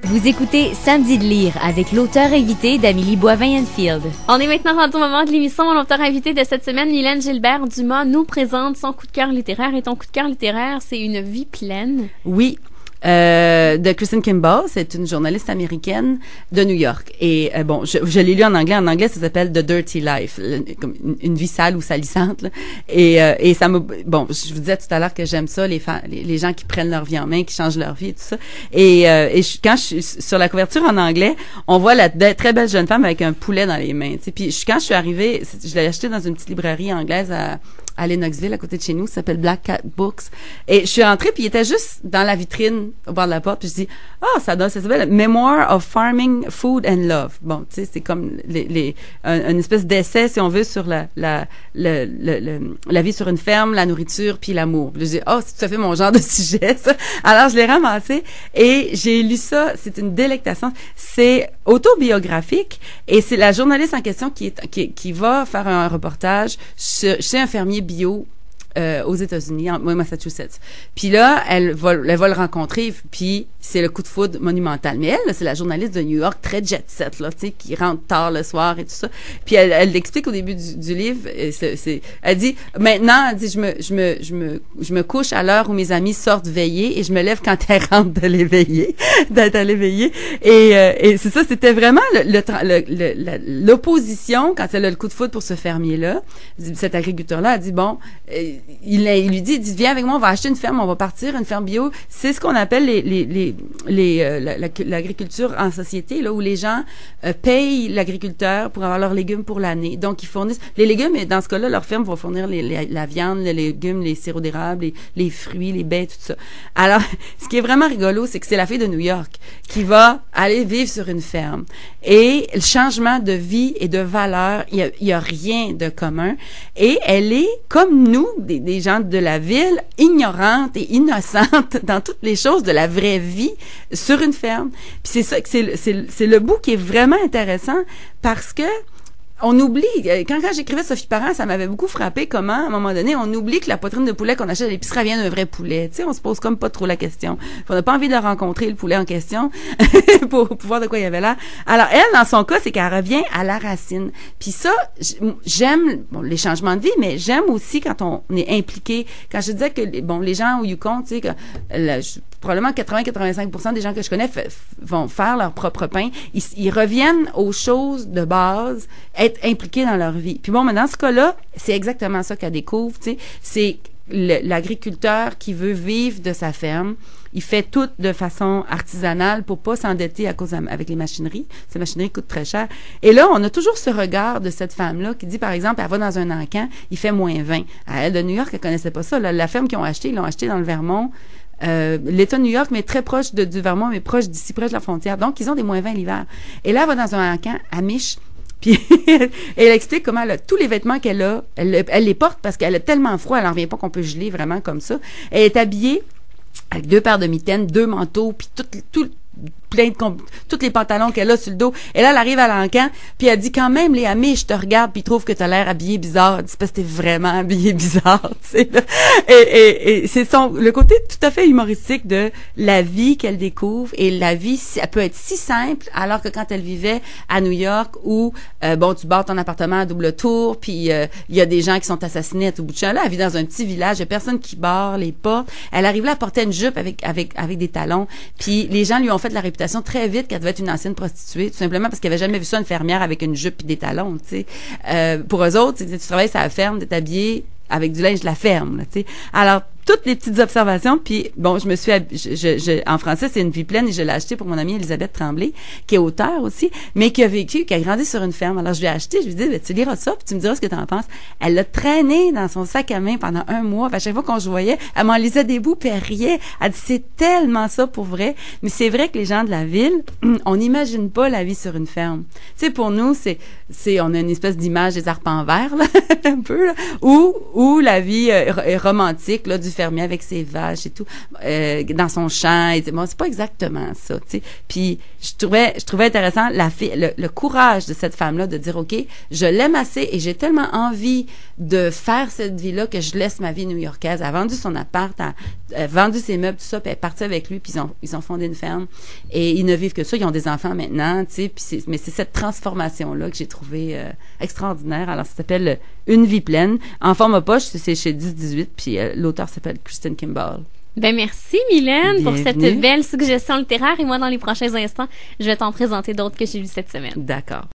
Vous écoutez Samedi de lire avec l'auteur invité d'Amélie Boivin-Enfield. On est maintenant rendu au moment de l'émission. L'auteur invité de cette semaine, Mylène Gilbert-Dumas, nous présente son coup de cœur littéraire. Et ton coup de cœur littéraire, c'est Une vie pleine. Oui. De Kristen Kimball, c'est une journaliste américaine de New York. Et bon, je l'ai lu en anglais. En anglais, ça s'appelle The Dirty Life, comme une vie sale ou salissante. Là. Et ça me, bon, je vous disais tout à l'heure que j'aime ça, les gens qui prennent leur vie en main, qui changent leur vie et tout ça. Quand je suis sur la couverture en anglais, on voit la très belle jeune femme avec un poulet dans les mains. T'sais. Puis quand je suis arrivée, je l'ai acheté dans une petite librairie anglaise à Lennoxville, à côté de chez nous, qui s'appelle Black Cat Books. Et je suis rentrée, puis il était juste dans la vitrine, au bord de la porte, puis je dis, ça s'appelle Memoir of Farming, Food and Love. Bon, tu sais, c'est comme une espèce d'essai, si on veut, sur la vie sur une ferme, la nourriture, puis l'amour. Puis je dis, c'est tout à fait mon genre de sujet, ça. Alors, je l'ai ramassé, et j'ai lu ça, c'est une délectation. C'est autobiographique, et c'est la journaliste en question qui va faire un reportage chez un fermier bio aux États-Unis, au Massachusetts. Puis là, elle va le rencontrer, puis c'est le coup de foudre monumental. Mais elle, là, c'est la journaliste de New York, très jet-set, là, tu sais, qui rentre tard le soir et tout ça. Puis elle l'explique au début du livre. Elle dit, maintenant, elle dit, je me couche à l'heure où mes amis sortent veiller et je me lève quand elles rentrent d'aller veiller. Et c'est ça, c'était vraiment l'opposition quand elle a le coup de foudre pour ce fermier-là. Cet agriculteur-là a dit, bon, il lui dit, viens avec moi, on va acheter une ferme, on va partir, une ferme bio. C'est ce qu'on appelle l'agriculture en société, là, où les gens payent l'agriculteur pour avoir leurs légumes pour l'année. Donc, ils fournissent les légumes, et dans ce cas-là, leur ferme va fournir la viande, les légumes, les sirop d'érable, les fruits, les baies, tout ça. Alors, ce qui est vraiment rigolo, c'est que c'est la fille de New York qui va aller vivre sur une ferme. Et le changement de vie et de valeur, il y a rien de commun. Et elle est, comme nous, des gens de la ville, ignorantes et innocentes dans toutes les choses de la vraie vie sur une ferme. Puis c'est ça, c'est le bout qui est vraiment intéressant parce que on oublie, quand j'écrivais Sophie Parent, ça m'avait beaucoup frappé comment, à un moment donné, on oublie que la poitrine de poulet qu'on achète à l'épicerie vient d'un vrai poulet. Tu sais, on se pose comme pas trop la question. On n'a pas envie de rencontrer le poulet en question pour voir de quoi il y avait là. Alors, elle, dans son cas, c'est qu'elle revient à la racine. Puis ça, j'aime les changements de vie, mais j'aime aussi quand on est impliqué. Quand je disais que, les gens au Yukon, tu sais, probablement 80-85% des gens que je connais vont faire leur propre pain. Ils reviennent aux choses de base, être impliqués dans leur vie. Puis bon, mais dans ce cas-là, c'est exactement ça qu'elle découvre, tu sais. C'est l'agriculteur qui veut vivre de sa ferme. Il fait tout de façon artisanale pour pas s'endetter avec les machineries. Ces machineries coûtent très cher. Et là, on a toujours ce regard de cette femme-là qui dit, par exemple, elle va dans un encan, il fait -20. Elle, de New York, elle connaissait pas ça. La ferme qu'ils ont acheté, ils l'ont acheté dans le Vermont. L'État de New York, mais très proche du Vermont, mais proche d'ici, proche de la frontière. Donc, ils ont des -20 l'hiver. Et là, elle va dans un encan à Mich. Puis elle explique comment tous les vêtements qu'elle a, elle les porte parce qu'elle a tellement froid, elle n'en revient pas qu'on peut geler vraiment comme ça. Elle est habillée avec 2 paires de mitaines, 2 manteaux, puis tous les pantalons qu'elle a sur le dos. Et là, elle arrive à l'encan, puis elle dit quand même, les amis, je te regarde, puis ils trouvent que t'as l'air habillé bizarre. Elle dit, parce que t'es vraiment habillé bizarre, tu sais. Et c'est le côté tout à fait humoristique de la vie qu'elle découvre. Et la vie, elle peut être si simple, alors que quand elle vivait à New York, où, tu barres ton appartement à double tour, puis il y a des gens qui sont assassinés à tout bout de champ. Là, elle vit dans un petit village, il y a personne qui barre les portes. Elle arrive là à porter une jupe avec des talons, puis les gens lui ont fait la réputation très vite qu'elle devait être une ancienne prostituée, tout simplement parce qu'elle avait jamais vu ça, une fermière avec une jupe et des talons, tu sais. Pour eux autres, tu travailles à la ferme, t'es habillé avec du linge de la ferme, là, tu sais. Alors, toutes les petites observations, puis bon, en français, c'est Une vie pleine, et je l'ai acheté pour mon amie Elisabeth Tremblay, qui est auteure aussi, mais qui a grandi sur une ferme. Alors, je lui ai acheté, je lui ai dit, tu liras ça, puis tu me diras ce que tu en penses. Elle l'a traîné dans son sac à main pendant 1 mois. Puis à chaque fois qu'on se voyait, elle m'en lisait des bouts, puis elle riait. Elle dit, c'est tellement ça pour vrai. Mais c'est vrai que les gens de la ville, on n'imagine pas la vie sur une ferme. Tu sais, pour nous, on a une espèce d'image des arpents verts, là, un peu, là, où la vie est romantique, là, du fermier avec ses vaches et tout, dans son champ. Et bon, c'est pas exactement ça, tu sais. Puis je trouvais intéressant le courage de cette femme-là de dire, OK, je l'aime assez et j'ai tellement envie de faire cette vie-là que je laisse ma vie new-yorkaise. Elle a vendu son appart, elle a vendu ses meubles, tout ça, puis elle est partie avec lui, puis ils ont fondé une ferme. Et ils ne vivent que ça. Ils ont des enfants maintenant, tu sais. Mais c'est cette transformation-là que j'ai trouvée extraordinaire. Alors, ça s'appelle Une vie pleine. En forme poche, c'est chez 10-18, puis l'auteur s'appelle Kristen Kimball. Ben merci Mylène pour cette Bienvenue. belle suggestion littéraire et moi dans les prochains instants, je vais t'en présenter d'autres que j'ai lues cette semaine. D'accord.